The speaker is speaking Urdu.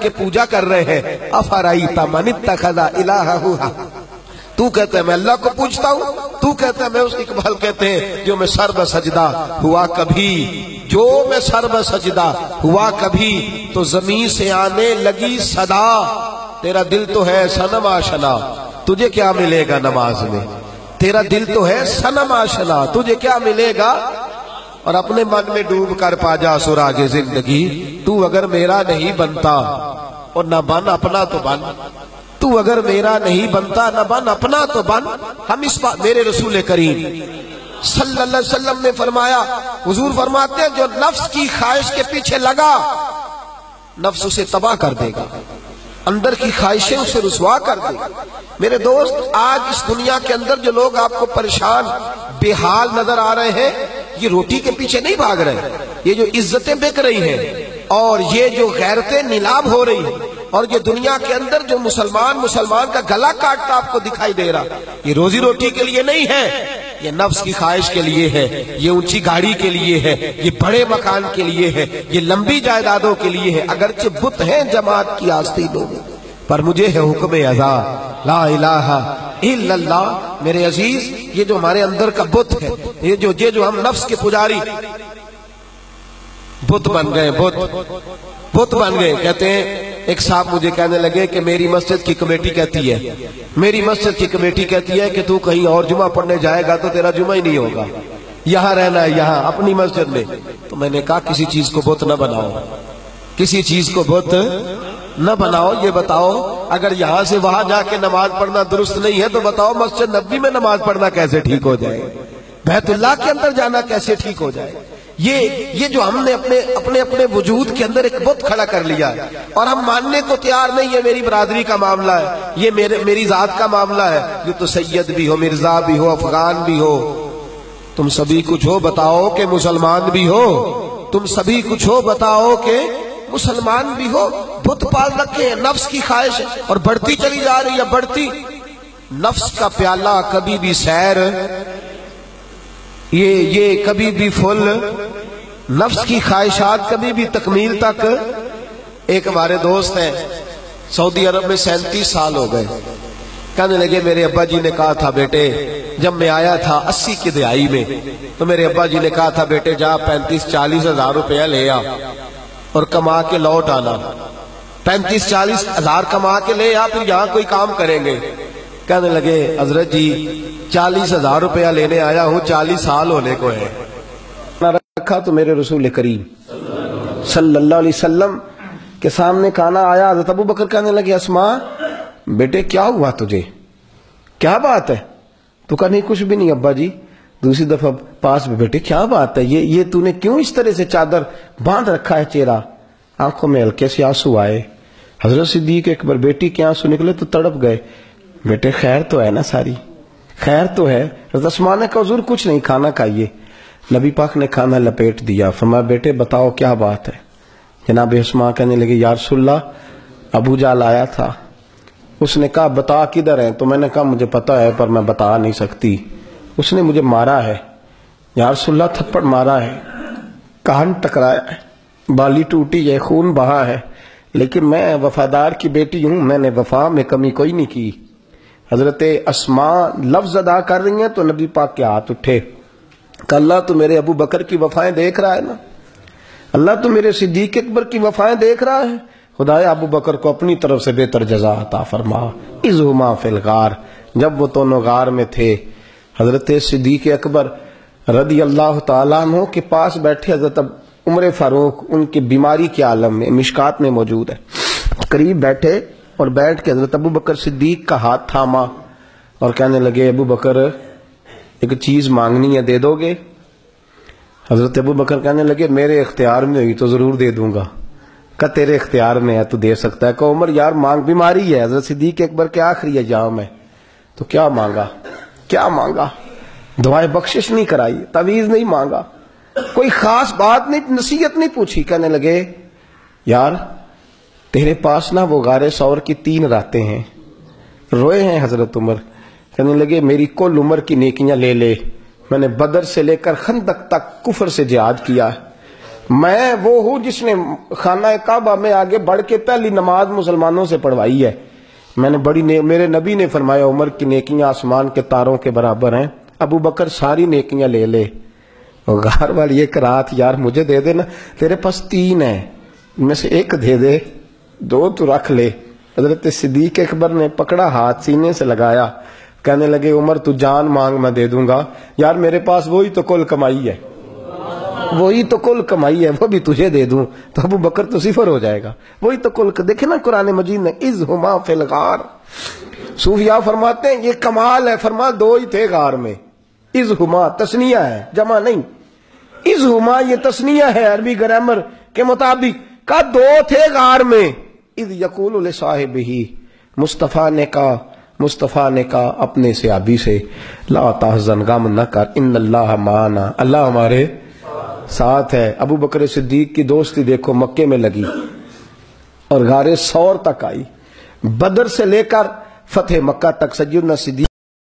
کے پوجا کر رہے ہیں. افرائیت من اتخذ الہہ ہوا. تو کہتا ہے میں اللہ کو پوجتا ہوں, تو کہتا ہے میں اس اقبال کہتے ہیں جو میں سر بسجدہ ہوا کبھی, جو میں سر بسجدہ ہوا کبھی تو زمین سے آنے لگی صدا. تیرا دل تو ہے صنم آشنا, تجھے کیا ملے گا نماز میں. تیرا دل تو ہے صنم آشنا, تجھے کیا ملے گا. اور اپنے من میں ڈوب کر پا جا سراغ زندگی. تو اگر میرا نہیں بنتا اور نہ بن اپنا تو بن, تو اگر میرا نہیں بنتا نہ بن اپنا تو بن. ہم اس بات, میرے رسول کریم صلی اللہ علیہ وسلم نے فرمایا, حضور فرماتے ہیں جو نفس کی خواہش کے پیچھے لگا نفس اسے تباہ کر دے گا, اندر کی خواہشیں اسے رسوا کر دے گا. میرے دوست, آج اس دنیا کے اندر جو لوگ آپ کو پریشان بے حال نظر آ رہے ہیں, یہ روٹی کے پیچھے نہیں بھاگ رہے, یہ جو عزتیں بک رہی ہیں اور یہ جو غیرتیں نیلام ہو رہی ہیں اور یہ دنیا کے اندر جو مسلمان کا گلا کاٹتا آپ کو دکھائی دے رہا, یہ روزی روٹی کے لیے نہیں ہے, یہ نفس کی خواہش کے لیے ہے, یہ اونچی گاڑی کے لیے ہے, یہ بڑے مکان کے لیے ہے, یہ لمبی جائیدادوں کے لیے ہے. اگرچہ بت ہیں جماعت کی آستینوں میں, پر مجھے ہے حکم ازا لا الہ الا اللہ. میرے عزیز, یہ جو ہمارے اندر کا بت ہے, یہ جو ہم نفس کے پجاری بت بن گئے, بت بن گئے. کہتے ہیں ایک صاحب مجھے کہنے لگے کہ میری مسجد کی کمیٹی کہتی ہے, میری مسجد کی کمیٹی کہتی ہے کہ تو کہیں اور جمعہ پڑھنے جائے گا تو تیرا جمعہ ہی نہیں ہوگا, یہاں رہنا ہے, یہاں اپنی مسجد میں. تو میں نے کہا کسی چیز کو بت نہ بناؤ, کسی چیز کو بت نہ بناؤ. یہ بتاؤ اگر یہاں سے وہاں جا کے نماز پڑھنا درست نہیں ہے تو بتاؤ مسجد نبوی میں نماز پڑھنا کیسے ٹھیک ہو جائے, بیت اللہ کے اندر جانا کیسے ٹھیک ہو جائے. یہ جو ہم نے اپنے وجود کے اندر ایک بت کھڑا کر لیا اور ہم ماننے کو تیار نہیں ہے. میری برادری کا معاملہ ہے, یہ میری ذات کا معاملہ ہے. یہ تو سید بھی ہو, مرزا بھی ہو, افغان بھی ہو, تم سبھی کچھ ہو, بتاؤ کہ مسلمان بھی ہو. تم سبھی کچھ ہو, بتاؤ کہ مسلمان بھی ہو. بت پال رکھے ہیں, نفس کی خواہش ہے اور بڑھتی چلی جا رہی ہے, بڑھتی. نفس کا پیالہ کبھی بھی سیر, یہ کبھی بھی فل, نفس کی خواہشات کبھی بھی تکمیل تک. ایک ہمارے دوست ہیں سعودی عرب میں 37 سال ہو گئے, کہنے لگے میرے ابا جی نے کہا تھا بیٹے, جب میں آیا تھا 80 کی دہائی میں, تو میرے ابا جی نے کہا تھا بیٹے جا 35-40 ہزار روپیہ لے آ اور کما کے لوٹ آنا. 35-40 ہزار کما کے لے آ, پھر یہاں کوئی کام کریں گے. کہنے لگے حضرت جی 40 ہزار روپیہ لینے آیا ہوں, 40 سال ہونے کو ہے. رکھا تو میرے رسول کریم صلی اللہ علیہ وسلم کے سامنے کھانا آیا. حضرت ابو بکر کہنے لگے اسماء بیٹے کیا ہوا تجھے, کیا بات ہے؟ تو کہا نہیں کچھ بھی نہیں ابا جی. دوسری دفعہ پاس میں بیٹے کیا بات ہے, یہ تو نے کیوں اس طرح سے چادر باندھ رکھا ہے چہرہ؟ آنکھوں میں ہلکے سے آنسو آئے. حضرت صدیق اکبر بیٹی کے آنسو نکلے تو تڑپ گئے. بیٹے خیر تو ہے نا, ساری خیر تو ہے؟ حضرت اسماء نے کہا حضور کچھ نہیں, کھانا کھائیے. نبی پاک نے کھانا لپیٹ دیا, فرمایا بیٹے بتاؤ کیا بات ہے؟ جناب اسماء کہنے لگے یا رسول اللہ ابو جہل آیا تھا, اس نے کہا بتا کدھر ہے؟ تو میں نے کہا مجھے پتا ہے پر میں بتا نہیں سکتی. اس نے مجھے مارا ہے یا رسول اللہ, تھپڑ مارا ہے, کان ٹکرایا ہے, بالی ٹوٹی ہے, خون بہا ہے, لیکن میں وفادار کی بیٹی ہوں, میں نے وفا میں کمی کوئی نہیں کی. حضرت اسماء لفظ ادا کر رہی ہیں تو نبی پاک کے ہاتھ اٹھے کہ اللہ تو میرے ابو بکر کی وفائیں دیکھ رہا ہے نا, اللہ تو میرے صدیق اکبر کی وفائیں دیکھ رہا ہے. خدایا ابو بکر کو اپنی طرف سے بہتر جزا عطا فرما. اذ ہما فی الغار, جب وہ دونوں غار میں تھے, حضرت صدیق اکبر رضی اللہ تعالیٰ عنہ کے پاس بیٹھے حضرت عمر فاروق ان کی بیماری کے عالم میں, مشکات میں موجود ہے, قریب بیٹھے اور بیٹھ کے حضرت ابو بکر صدیق کا ہاتھ تھاما اور کہنے لگے ابو بکر ایک چیز مانگنی ہے, دے دو گے؟ حضرت ابو بکر کہنے لگے میرے اختیار میں ہوئی تو ضرور دے دوں گا. کہ تیرے اختیار میں ہے تو دے سکتا ہے. کہ عمر یار مانگ, بیماری ہے. حضرت صدیق اکبر کے آخری ایام ہے تو کیا مانگا, کیا مانگا؟ دعائے بخشش نہیں کرائی, تعویذ نہیں مانگا, کوئی خاص بات نہیں, نصیحت نہیں پوچھی. کہنے لگے یار تیرے پاس نا وہ غار ثور کی 3 راتیں ہیں. روئے ہیں حضرت عمر. کہنے لگے میری کل عمر کی نیکیاں لے لے, میں نے بدر سے لے کر خندق تک کفر سے جہاد کیا ہے, میں وہ ہوں جس نے خانہ کعبہ میں آگے بڑھ کے پہلی نماز مسلمانوں سے پڑھوائی ہے. میں نے میرے نبی نے فرمایا عمر کی نیکیاں آسمان کے تاروں کے برابر ہیں. ابو بکر ساری نیکیاں لے لے. غار والی ایک رات یار مجھے دے دے نا, تیرے پاس 3 ہیں, ان میں سے ایک دے دے, 2 تو رکھ لے. حضرت صدیق اکبر نے پکڑا ہاتھ سینے سے لگایا, کہنے لگے عمر تو جان مانگ میں دے دوں گا. یار میرے پاس وہی تو کل کمائی ہے, وہی تو کل کمائی ہے, وہ بھی تجھے دے دوں تو ابو بکر تو صفر ہو جائے گا. وہی تو کل. دیکھیں نا قرآن مجید نے اذ ہما فی الغار, صوفیاء فرماتے ہیں یہ کمال ہے. فرما 2 ہی تھے غار میں. اذ ہما تسنیہ ہے, جمع نہیں. اذ ہما یہ تسنیہ ہے عربی گرامر کے مطابق, کا 2 تھے غار میں. اذ یقول لصاحبہ, مصطفیٰ نے کہا اپنے صحابی سے, لا تحزن, غم نہ کر, ان اللہ معنا, اللہ ہمارے ساتھ ہے. ابو بکر صدیق کی دوستی دیکھو مکے میں لگی اور غار ثور تک آئی. بدر سے لے کر فتح مکہ تک سیدنا صدیق